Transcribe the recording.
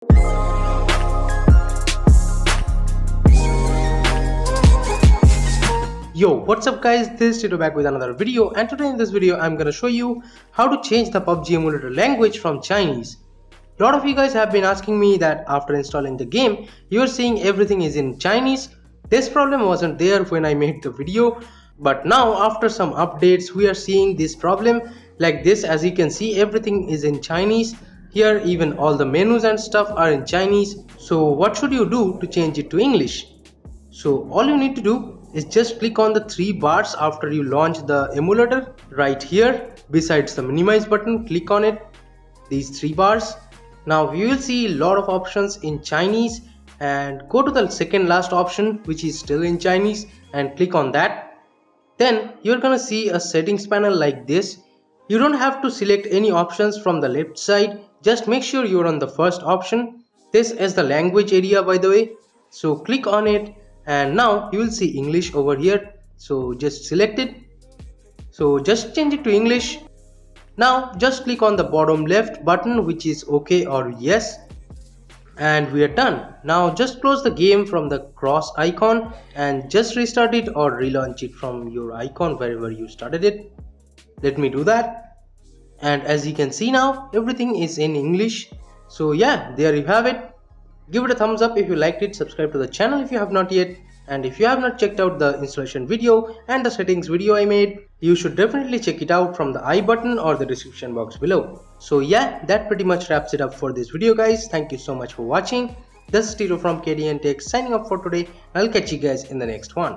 Yo, what's up guys, this is Tito back with another video, and today in this video I'm gonna show you how to change the PUBG Emulator language from Chinese. A lot of you guys have been asking me that after installing the game, you are seeing everything is in Chinese. This problem wasn't there when I made the video, but now after some updates we are seeing this problem like this. As you can see, everything is in Chinese. Here even all the menus and stuff are in Chinese. So what should you do to change it to English? So all you need to do is just click on the three bars after you launch the emulator right here besides the minimize button. Click on it, these three bars. Now you will see a lot of options in Chinese, and go to the second last option which is still in Chinese and click on that. Then you're gonna see a settings panel like this. You don't have to select any options from the left side, just make sure you're on the first option. This is the language area, by the way, so click on it. And now you will see English over here, so just select it. So just change it to English. Now just click on the bottom left button which is OK or yes, and we are done. Now just close the game from the cross icon and just restart it or relaunch it from your icon wherever you started it. Let me do that, and as you can see now everything is in English. So yeah, there you have it. Give it a thumbs up if you liked it, subscribe to the channel if you have not yet, and if you have not checked out the installation video and the settings video I made, you should definitely check it out from the I button or the description box below. So yeah, that pretty much wraps it up for this video guys. Thank you so much for watching. This is Tito from KDN Tech signing off for today. I'll catch you guys in the next one.